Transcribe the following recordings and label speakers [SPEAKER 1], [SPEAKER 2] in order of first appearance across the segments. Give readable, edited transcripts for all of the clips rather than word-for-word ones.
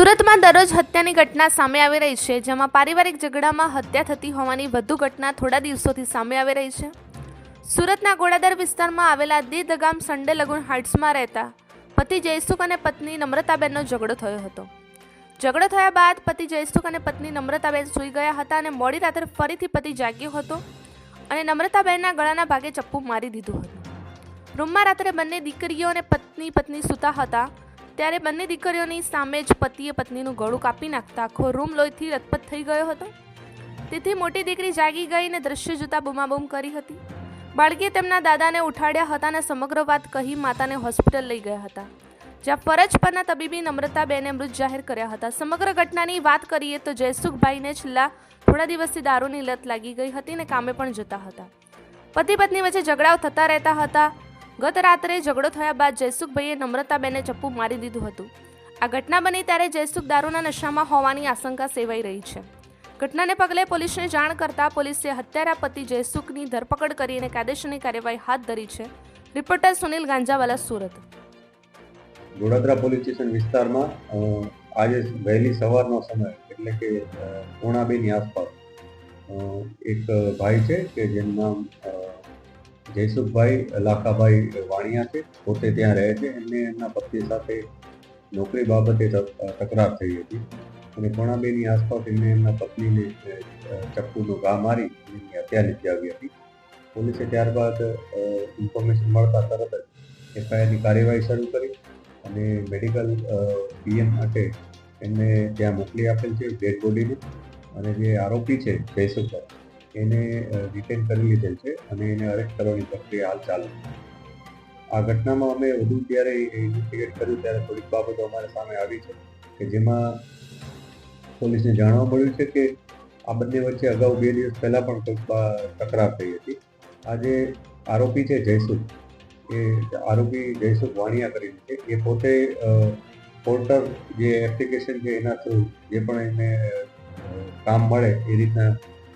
[SPEAKER 1] સુરતમાં દરરોજ હત્યાની ઘટના સામે આવી રહી છે, જેમાં પારિવારિક ઝઘડામાં હત્યા થતી હોવાની વધુ ઘટના થોડા દિવસોથી સામે આવી રહી છે. સુરતના ગોળાદર વિસ્તારમાં આવેલા દીદગામ સન્ડે લગુન હાઇટ્સમાં રહેતા પતિ જયસુખ અને પત્ની નમ્રતાબેનનો ઝઘડો થયો હતો. ઝઘડો થયા બાદ પતિ જયસુખ અને પત્ની નમ્રતાબેન સૂઈ ગયા હતા અને મોડી રાત્રે ફરીથી પતિ જાગ્યો હતો અને નમ્રતાબેનના ગળાના ભાગે ચપ્પુ મારી દીધું હતું. રૂમમાં રાત્રે બંને દીકરીઓ અને પત્ની સૂતા હતા ત્યારે બંને દીકરીઓની સામે જ પતિએ પત્નીનું ગળું કાપી નાખતા આખો રૂમ લોહીથી રતપત થઈ ગયો હતો. તેથી મોટી દીકરી જાગી ગઈ અને દ્રશ્ય જોતા બૂમાબૂમ કરી હતી. બાળકીએ તેમના દાદાને ઉઠાડ્યા હતા અને સમગ્ર વાત કહી માતાને હોસ્પિટલ લઈ ગયા હતા, જ્યાં ફરજ પરના તબીબી નમ્રતાબેને મૃત જાહેર કર્યા હતા. સમગ્ર ઘટનાની વાત કરીએ તો જયસુખભાઈને છેલ્લા થોડા દિવસથી દારૂની લત લાગી ગઈ હતી અને કામે પણ જતા હતા. પતિ પત્ની વચ્ચે ઝઘડાઓ થતા રહેતા હતા. ગત રાત્રે ઝઘડો થયા બાદ જયસુખભાઈએ નમ્રતાબેને ચપ્પુ મારી દીધું હતું. આ ઘટના બની ત્યારે જયસુખ દારૂના નશામાં હોવાની આશંકા સેવાઈ રહી છે. ઘટનાને પગલે પોલીસને જાણ કરતા પોલીસે હત્યારા પતિ જયસુખની ધરપકડ કરીને કાયદેસરની કાર્યવાહી હાથ ધરી છે. Reporter Sunil Ganjawala, Surat.
[SPEAKER 2] Goladara police station વિસ્તારમાં આજે વહેલી સવારનો સમય એટલે કે 9:30 આસપાસ એક ભાઈ છે કે જેનું નામ જયસુખભાઈ લાખાભાઈ વાણિયા છે. પોતે ત્યાં રહે છે. એમને એમના પત્ની સાથે નોકરી બાબતે તકરાર થઈ હતી અને 9:30 આસપાસ એમને એમના પત્નીને ચપ્પુનો ઘા મારી એની હત્યા નિપજાવી હતી. પોલીસે ત્યારબાદ ઇન્ફોર્મેશન મળતા તરત જ એફઆઈઆરની કાર્યવાહી શરૂ કરી અને મેડિકલ પીએમ માટે એમને ત્યાં મોકલી આપેલ છે ડેડ બોડીને. અને જે આરોપી છે જયસુખભાઈ એને ડિટેન કરી લીધેલ છે અને એને અરેસ્ટ કરવાની પ્રક્રિયા હાલ ચાલુ છે. આ ઘટનામાં અમે વધુ જ્યારે ઇન્વેસ્ટિગેટ કર્યું ત્યારે થોડીક બાબતો અમારી સામે આવી છે કે જેમાં પોલીસને જાણવા મળ્યું છે કે આ બંને વચ્ચે અગાઉ 2 દિવસ પહેલાં પણ કંઈક તકરાર થઈ હતી. આ જે આરોપી છે જયસુખ, એ આરોપી જયસુખ વાણિયા કરીને છે. એ પોતે પોર્ટર જે એપ્લિકેશન છે એના થ્રુ જે પણ એને કામ મળે એ રીતના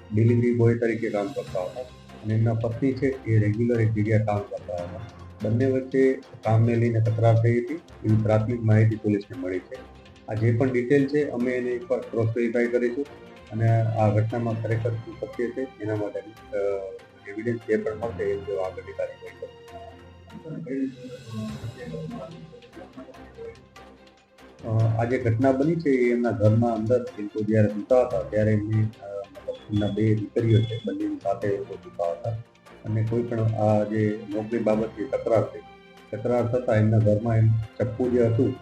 [SPEAKER 2] ડિલિવરી બોય તરીકે કામ કરતા હતા અને એમના પત્ની છે એ રેગ્યુલર એક જગ્યાએ કામ કરતા હતા. બંને વચ્ચે કામને લઈને તકરાર થઈ હતી એવી પ્રાથમિક માહિતી પોલીસને મળી છે. આ જે પણ ડિટેલ છે અમે એને એકવાર ક્રોસ વેરીફાઈ કરીશું અને આ ઘટનામાં ખરેખર શું સત્ય છે એના માટેની એવિડન્સ જે પણ મળશે એ જો આગળની કાર્યવાહી કરીશું. આ જે ઘટના બની છે એ એમના ઘરના અંદર એ લોકો જ્યારે સૂતા હતા ત્યારે એમની એમના 2 દીકરીઓ છે બંનેની સાથે એ લોકો સૂતા હતા અને કોઈ પણ આ જે નોકરી બાબતની તકરાર થતાં એમના ઘરમાં એમ ચપ્પુ જે હતું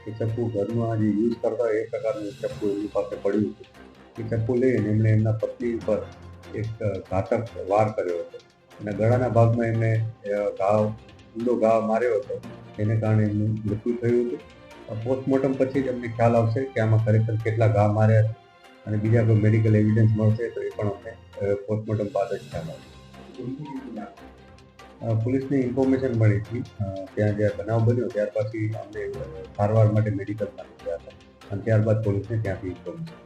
[SPEAKER 2] એ ચપ્પુ ઘરમાં જે યુઝ કરતા એ પ્રકારનું ચપ્પુ એમની પાસે પડ્યું હતું. એ ચપ્પુ લઈને એમણે એમના પત્ની ઉપર એક ઘાતક વાર કર્યો હતો અને ગળાના ભાગમાં એમને ઊંડો ઘા માર્યો હતો. એને કારણે એમનું મૃત્યુ થયું હતું. પોસ્ટમોર્ટમ પછી જ અમને ખ્યાલ આવશે કે આમાં ખરેખર કેટલા ઘા માર્યા છે અને બીજા કોઈ મેડિકલ એવિડન્સ મળશે તો એ પણ અમને પોસ્ટમોર્ટમ બાદ જ ખ્યાલ આવશે. પોલીસને ઇન્ફોર્મેશન મળી હતી ત્યાં જ્યાં બનાવ બન્યો ત્યાર પછી અમને સારવાર માટે મેડિકલમાં ગયા હતા અને ત્યારબાદ પોલીસને ત્યાંથી ઇન્ફોર્મેશન